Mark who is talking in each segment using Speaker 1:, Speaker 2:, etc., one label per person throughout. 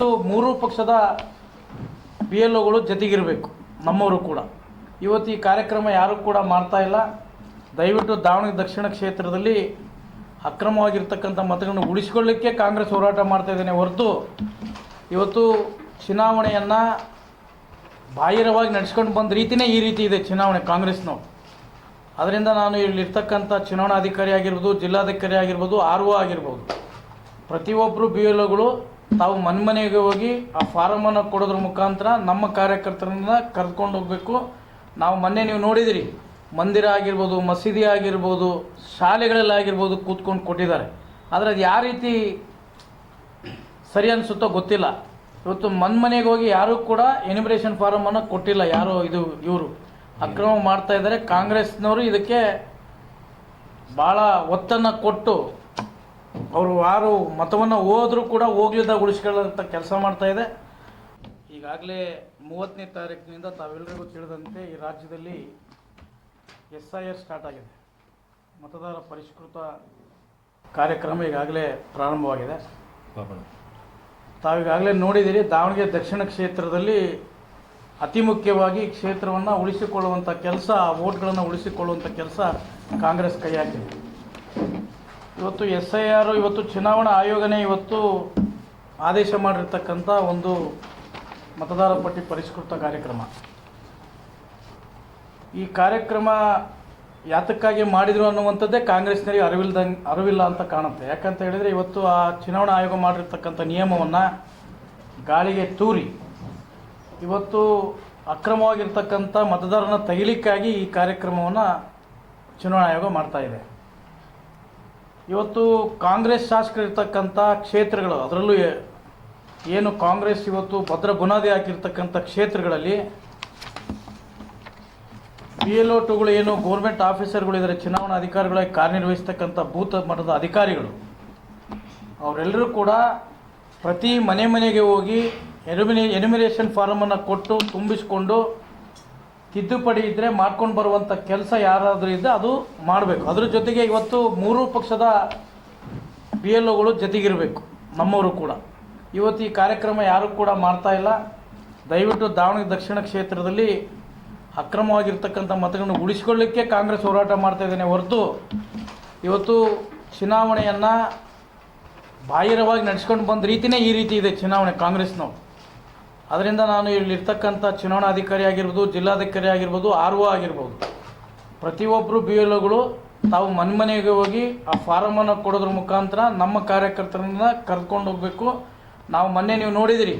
Speaker 1: ಮೂರು ಪಕ್ಷದ BLOಗಳು ಜೊತೆಗಿರಬೇಕು, ನಮ್ಮವರು ಕೂಡ. ಇವತ್ತು ಈ ಕಾರ್ಯಕ್ರಮ ಯಾರು ಕೂಡ ಮಾಡ್ತಾ ಇಲ್ಲ. ದಯವಿಟ್ಟು ದಾವಣಗೆರೆ ದಕ್ಷಿಣ ಕ್ಷೇತ್ರದಲ್ಲಿ ಅಕ್ರಮವಾಗಿರ್ತಕ್ಕಂಥ ಮತಗಳನ್ನು ಉಳಿಸಿಕೊಳ್ಳಲಿಕ್ಕೆ ಕಾಂಗ್ರೆಸ್ ಹೋರಾಟ ಮಾಡ್ತಾ ಇದ್ದೇನೆ ಹೊರತು ಇವತ್ತು ಚುನಾವಣೆಯನ್ನು ಬಾಹಿರವಾಗಿ ನಡೆಸ್ಕೊಂಡು ಬಂದ ರೀತಿಯೇ ಈ ರೀತಿ ಇದೆ ಚುನಾವಣೆ ಕಾಂಗ್ರೆಸ್ನವ್ರು. ಅದರಿಂದ ನಾನು ಇಲ್ಲಿರ್ತಕ್ಕಂಥ ಚುನಾವಣಾಧಿಕಾರಿ ಆಗಿರ್ಬೋದು, ಜಿಲ್ಲಾಧಿಕಾರಿ ಆಗಿರ್ಬೋದು, RO ಆಗಿರ್ಬೋದು, ಪ್ರತಿಯೊಬ್ಬರು BLOಗಳು ತಾವು ಮನೆಗೆ ಹೋಗಿ ಆ ಫಾರಮನ್ನು ಕೊಡೋದ್ರ ಮುಖಾಂತರ ನಮ್ಮ ಕಾರ್ಯಕರ್ತರನ್ನ ಕರೆದುಕೊಂಡು ಹೋಗಬೇಕು. ನಾವು ಮೊನ್ನೆ ನೀವು ನೋಡಿದಿರಿ, ಮಂದಿರ ಆಗಿರ್ಬೋದು, ಮಸೀದಿ ಆಗಿರ್ಬೋದು, ಶಾಲೆಗಳಲ್ಲಾಗಿರ್ಬೋದು ಕೂತ್ಕೊಂಡು ಕೊಟ್ಟಿದ್ದಾರೆ. ಆದರೆ ಅದು ಯಾವ ರೀತಿ ಸರಿ ಅನಿಸುತ್ತೋ ಗೊತ್ತಿಲ್ಲ. ಇವತ್ತು ಮನೆಗೆ ಹೋಗಿ ಯಾರೂ ಕೂಡ ಎನಿಮಿರೇಷನ್ ಫಾರಮನ್ನು ಕೊಟ್ಟಿಲ್ಲ. ಯಾರೋ ಇವರು ಅಕ್ರಮ ಮಾಡ್ತಾ ಇದ್ದಾರೆ. ಕಾಂಗ್ರೆಸ್ನವರು ಇದಕ್ಕೆ ಭಾಳ ಒತ್ತನ್ನು ಕೊಟ್ಟು ಅವರು ಯಾರು ಮತವನ್ನು ಹೋದರೂ ಕೂಡ ಹೋಗ್ಲಿದ್ದಾಗ ಉಳಿಸ್ಕೊಳ್ಳೋಂಥ ಕೆಲಸ ಮಾಡ್ತಾಯಿದೆ. ಈಗಾಗಲೇ 30ನೇ ತಾರೀಕಿನಿಂದ ತಾವೆಲ್ಲರಿಗೂ ತಿಳಿದಂತೆ ಈ ರಾಜ್ಯದಲ್ಲಿ SIR ಸ್ಟಾರ್ಟ್ ಆಗಿದೆ. ಮತದಾರ ಪರಿಷ್ಕೃತ ಕಾರ್ಯಕ್ರಮ ಈಗಾಗಲೇ ಪ್ರಾರಂಭವಾಗಿದೆ. ತಾವೀಗಾಗಲೇ ನೋಡಿದ್ದೀರಿ, ದಾವಣಗೆರೆ ದಕ್ಷಿಣ ಕ್ಷೇತ್ರದಲ್ಲಿ ಅತಿ ಮುಖ್ಯವಾಗಿ ಕ್ಷೇತ್ರವನ್ನು ಉಳಿಸಿಕೊಳ್ಳುವಂಥ ಕೆಲಸ, ವೋಟ್ಗಳನ್ನು ಉಳಿಸಿಕೊಳ್ಳುವಂಥ ಕೆಲಸ ಕಾಂಗ್ರೆಸ್ ಕೈ ಹಾಕಿದೆ. ಇವತ್ತು SIR, ಇವತ್ತು ಚುನಾವಣಾ ಆಯೋಗನೇ ಇವತ್ತು ಆದೇಶ ಮಾಡಿರ್ತಕ್ಕಂಥ ಒಂದು ಮತದಾರ ಪಟ್ಟಿ ಪರಿಷ್ಕೃತ ಕಾರ್ಯಕ್ರಮ. ಈ ಕಾರ್ಯಕ್ರಮ ಯಾತಕ್ಕಾಗಿ ಮಾಡಿದರು ಅನ್ನುವಂಥದ್ದೇ ಕಾಂಗ್ರೆಸ್ನರಿಗೆ ಅರಿವಿಲ್ಲ ಅಂತ ಕಾಣುತ್ತೆ. ಯಾಕಂತ ಹೇಳಿದರೆ ಇವತ್ತು ಆ ಚುನಾವಣಾ ಆಯೋಗ ಮಾಡಿರ್ತಕ್ಕಂಥ ನಿಯಮವನ್ನು ಗಾಳಿಗೆ ತೂರಿ ಇವತ್ತು ಅಕ್ರಮವಾಗಿರ್ತಕ್ಕಂಥ ಮತದಾರನ ತೆಗಿಲಿಕ್ಕಾಗಿ ಈ ಕಾರ್ಯಕ್ರಮವನ್ನು ಚುನಾವಣಾ ಆಯೋಗ ಮಾಡ್ತಾಯಿದೆ. ಇವತ್ತು ಕಾಂಗ್ರೆಸ್ ಶಾಸಕರಿರ್ತಕ್ಕಂಥ ಕ್ಷೇತ್ರಗಳು, ಅದರಲ್ಲೂ ಏನು ಕಾಂಗ್ರೆಸ್ ಇವತ್ತು ಭದ್ರ ಬುನಾದಿ ಹಾಕಿರ್ತಕ್ಕಂಥ ಕ್ಷೇತ್ರಗಳಲ್ಲಿ BLO2ಗಳು ಏನು ಗೌರ್ಮೆಂಟ್ ಆಫೀಸರ್ಗಳಿದ್ದಾರೆ, ಚುನಾವಣಾ ಅಧಿಕಾರಿಗಳಾಗಿ ಕಾರ್ಯನಿರ್ವಹಿಸ್ತಕ್ಕಂಥ ಬೂತ್ ಮಟ್ಟದ ಅಧಿಕಾರಿಗಳು, ಅವರೆಲ್ಲರೂ ಕೂಡ ಪ್ರತಿ ಮನೆಗೆ ಹೋಗಿ ಎನಿಮಿರೇಷನ್ ಫಾರಮನ್ನು ಕೊಟ್ಟು ತುಂಬಿಸಿಕೊಂಡು ತಿದ್ದುಪಡಿ ಇದ್ದರೆ ಮಾಡ್ಕೊಂಡು ಬರುವಂಥ ಕೆಲಸ ಯಾರಾದರೂ ಇದ್ದರೆ ಅದು ಮಾಡಬೇಕು. ಅದ್ರ ಜೊತೆಗೆ ಇವತ್ತು ಮೂರು ಪಕ್ಷದ BLOಗಳು ಜೊತೆಗಿರಬೇಕು, ನಮ್ಮವರು ಕೂಡ. ಇವತ್ತು ಈ ಕಾರ್ಯಕ್ರಮ ಯಾರೂ ಕೂಡ ಮಾಡ್ತಾ ಇಲ್ಲ. ದಯವಿಟ್ಟು ದಾವಣಗೆರೆ ದಕ್ಷಿಣ ಕ್ಷೇತ್ರದಲ್ಲಿ ಅಕ್ರಮವಾಗಿರ್ತಕ್ಕಂಥ ಮತಗಳನ್ನು ಉಳಿಸಿಕೊಳ್ಳಲಿಕ್ಕೆ ಕಾಂಗ್ರೆಸ್ ಹೋರಾಟ ಮಾಡ್ತಾ ಇದ್ದೇನೆ ಹೊರತು ಇವತ್ತು ಚುನಾವಣೆಯನ್ನು ಬಾಹಿರವಾಗಿ ನಡೆಸ್ಕೊಂಡು ಬಂದ ರೀತಿಯೇ ಈ ರೀತಿ ಇದೆ ಚುನಾವಣೆ ಕಾಂಗ್ರೆಸ್ನವ್ರು. ಅದರಿಂದ ನಾನು ಇಲ್ಲಿರ್ತಕ್ಕಂಥ ಚುನಾವಣಾಧಿಕಾರಿ ಆಗಿರ್ಬೋದು, ಜಿಲ್ಲಾಧಿಕಾರಿ ಆಗಿರ್ಬೋದು, RO ಆಗಿರ್ಬೋದು, ಪ್ರತಿಯೊಬ್ಬರು BLOಗಳು ತಾವು ಮನೆಗೆ ಹೋಗಿ ಆ ಫಾರಮನ್ನು ಕೊಡೋದ್ರ ಮುಖಾಂತರ ನಮ್ಮ ಕಾರ್ಯಕರ್ತರನ್ನ ಕರೆದುಕೊಂಡು ಹೋಗಬೇಕು. ನಾವು ಮೊನ್ನೆ ನೀವು ನೋಡಿದಿರಿ,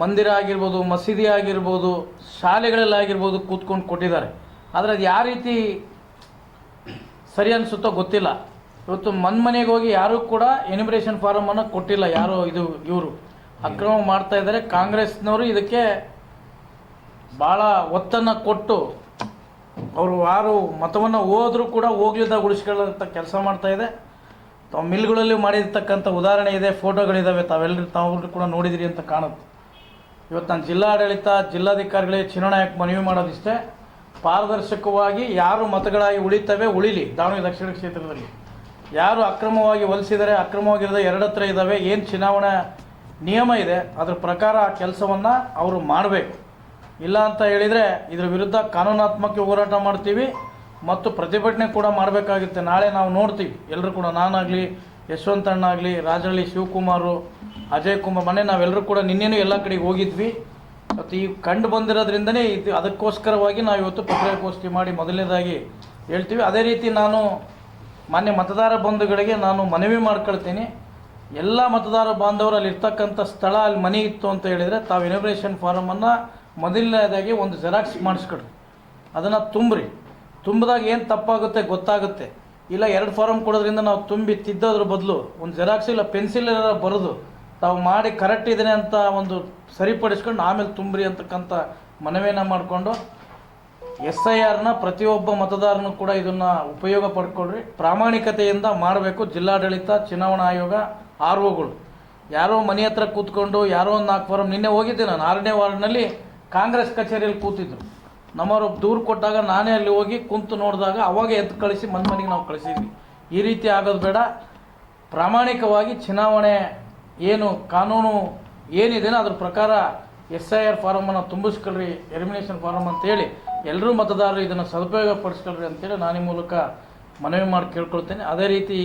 Speaker 1: ಮಂದಿರ ಆಗಿರ್ಬೋದು, ಮಸೀದಿ ಆಗಿರ್ಬೋದು, ಶಾಲೆಗಳಲ್ಲಾಗಿರ್ಬೋದು ಕೂತ್ಕೊಂಡು ಕೊಟ್ಟಿದ್ದಾರೆ. ಆದರೆ ಅದು ಯಾವ ರೀತಿ ಸರಿ ಅನಿಸುತ್ತೋ ಗೊತ್ತಿಲ್ಲ. ಇವತ್ತು ಮನೆಗೆ ಹೋಗಿ ಯಾರೂ ಕೂಡ ಎನಿಮಿರೇಷನ್ ಫಾರಮನ್ನು ಕೊಟ್ಟಿಲ್ಲ. ಯಾರೋ ಇವರು ಅಕ್ರಮ ಮಾಡ್ತಾ ಇದ್ದಾರೆ. ಕಾಂಗ್ರೆಸ್ನವರು ಇದಕ್ಕೆ ಭಾಳ ಒತ್ತನ್ನು ಕೊಟ್ಟು ಅವರು ಯಾರು ಮತವನ್ನು ಹೋದರೂ ಕೂಡ ಹೋಗ್ಲಿದ್ದಾಗ ಉಳಿಸ್ಕೊಳ್ಳೋಂಥ ಕೆಲಸ ಮಾಡ್ತಾಯಿದೆ. ತಾವು ಮಿಲ್ಗಳಲ್ಲಿ ಮಾಡಿರ್ತಕ್ಕಂಥ ಉದಾಹರಣೆ ಇದೆ, ಫೋಟೋಗಳಿದ್ದಾವೆ, ತಾವೆಲ್ಲರೂ ಕೂಡ ನೋಡಿದಿರಿ ಅಂತ ಕಾಣುತ್ತೆ. ಇವತ್ತು ನಾನು ಜಿಲ್ಲಾಡಳಿತ, ಜಿಲ್ಲಾಧಿಕಾರಿಗಳಿಗೆ ಚುನಾವಣಾ ಆಯೋಗಕ್ಕೆ ಮನವಿ ಮಾಡೋದಿಷ್ಟೇ, ಪಾರದರ್ಶಕವಾಗಿ ಯಾರು ಮತಗಳಾಗಿ ಉಳಿತವೆ ಉಳಿಲಿ. ದಾವಣಗೆರೆ ದಕ್ಷಿಣ ಕ್ಷೇತ್ರದಲ್ಲಿ ಯಾರು ಅಕ್ರಮವಾಗಿ ಹೊಲಿಸಿದರೆ, ಅಕ್ರಮವಾಗಿರೋದು 2 ಹತ್ರ ಇದ್ದಾವೆ, ಏನು ಚುನಾವಣಾ ನಿಯಮ ಇದೆ ಅದರ ಪ್ರಕಾರ ಆ ಕೆಲಸವನ್ನು ಅವರು ಮಾಡಬೇಕು. ಇಲ್ಲ ಅಂತ ಹೇಳಿದರೆ ಇದರ ವಿರುದ್ಧ ಕಾನೂನಾತ್ಮಕ ಹೋರಾಟ ಮಾಡ್ತೀವಿ ಮತ್ತು ಪ್ರತಿಭಟನೆ ಕೂಡ ಮಾಡಬೇಕಾಗುತ್ತೆ. ನಾಳೆ ನಾವು ನೋಡ್ತೀವಿ ಎಲ್ಲರೂ ಕೂಡ, ನಾನಾಗಲಿ, ಯಶವಂತಣ್ಣ ಆಗಲಿ, ರಾಜಹಳ್ಳಿ ಶಿವಕುಮಾರು, ಅಜಯ್ ಕುಮಾರ್, ಮೊನ್ನೆ ನಾವೆಲ್ಲರೂ ಕೂಡ ನಿನ್ನೆನೂ ಎಲ್ಲ ಕಡೆಗೆ ಹೋಗಿದ್ವಿ. ಮತ್ತು ಈ ಕಂಡು ಬಂದಿರೋದ್ರಿಂದನೇ ಅದಕ್ಕೋಸ್ಕರವಾಗಿ ನಾವು ಇವತ್ತು ಪತ್ರಿಕಾಗೋಷ್ಠಿ ಮಾಡಿ ಮೊದಲನೇದಾಗಿ ಹೇಳ್ತೀವಿ. ಅದೇ ರೀತಿ ನಾನು ಮಾನ್ಯ ಮತದಾರ ಬಂಧುಗಳಿಗೆ ನಾನು ಮನವಿ ಮಾಡ್ಕೊಳ್ತೀನಿ, ಎಲ್ಲ ಮತದಾರ ಬಾಂಧವರು ಅಲ್ಲಿ ಇರ್ತಕ್ಕಂಥ ಸ್ಥಳ, ಅಲ್ಲಿ ಮನೆ ಇತ್ತು ಅಂತ ಹೇಳಿದರೆ ತಾವು ಎನಿಮಿರೇಷನ್ ಫಾರಮನ್ನು ಮೊದಲನೇದಾಗಿ ಒಂದು ಜೆರಾಕ್ಸ್ ಮಾಡಿಸ್ಕೊಡ್ರಿ, ಅದನ್ನು ತುಂಬ್ರಿ. ತುಂಬಿದಾಗ ಏನು ತಪ್ಪಾಗುತ್ತೆ ಗೊತ್ತಾಗುತ್ತೆ. ಇಲ್ಲ 2 ಫಾರಮ್ ಕೊಡೋದ್ರಿಂದ ನಾವು ತುಂಬಿ ತಿದ್ದೋದ್ರ ಬದಲು ಒಂದು ಜೆರಾಕ್ಸ್ ಇಲ್ಲ ಪೆನ್ಸಿಲ್ ಬರೆದು ತಾವು ಮಾಡಿ ಕರೆಕ್ಟ್ ಇದ್ದೇನೆ ಅಂತ ಒಂದು ಸರಿಪಡಿಸ್ಕೊಂಡು ಆಮೇಲೆ ತುಂಬ್ರಿ ಅಂತಕ್ಕಂಥ ಮನವಿಯನ್ನು ಮಾಡಿಕೊಂಡು SIRನ ಪ್ರತಿಯೊಬ್ಬ ಮತದಾರನೂ ಕೂಡ ಇದನ್ನು ಉಪಯೋಗ ಪಡ್ಕೊಳ್ರಿ. ಪ್ರಾಮಾಣಿಕತೆಯಿಂದ ಮಾಡಬೇಕು. ಜಿಲ್ಲಾಡಳಿತ, ಚುನಾವಣಾ ಆಯೋಗ, ROಗಳು ಯಾರೋ ಮನೆ ಹತ್ರ ಕೂತ್ಕೊಂಡು ಯಾರೋ ಒಂದು 4 ಫಾರಮ್, ನಿನ್ನೆ ಹೋಗಿದ್ದೆ ನಾನು 6ನೇ ವಾರ್ಡ್ನಲ್ಲಿ ಕಾಂಗ್ರೆಸ್ ಕಚೇರಿಯಲ್ಲಿ ಕೂತಿದ್ರು. ನಮ್ಮವರು ದೂರು ಕೊಟ್ಟಾಗ ನಾನೇ ಅಲ್ಲಿ ಹೋಗಿ ಕುಂತು ನೋಡಿದಾಗ ಅವಾಗ ಎದ್ದು ಕಳಿಸಿ ಮನೆಗೆ ನಾವು ಕಳಿಸಿದ್ವಿ. ಈ ರೀತಿ ಆಗೋದು ಬೇಡ. ಪ್ರಾಮಾಣಿಕವಾಗಿ ಚುನಾವಣೆ ಏನು ಕಾನೂನು ಏನಿದೆ ಅದ್ರ ಪ್ರಕಾರ SIR ಫಾರಮನ್ನು ತುಂಬಿಸ್ಕೊಳ್ರಿ, ಎಲಿಮಿನೇಷನ್ ಫಾರಮ್ ಅಂತೇಳಿ ಎಲ್ಲರೂ ಮತದಾರರು ಇದನ್ನು ಸದುಪಯೋಗ ಪಡಿಸ್ಕೊಳ್ರಿ ಅಂತೇಳಿ ನಾನು ಈ ಮೂಲಕ ಮನವಿ ಮಾಡಿ ಕೇಳ್ಕೊಳ್ತೇನೆ. ಅದೇ ರೀತಿ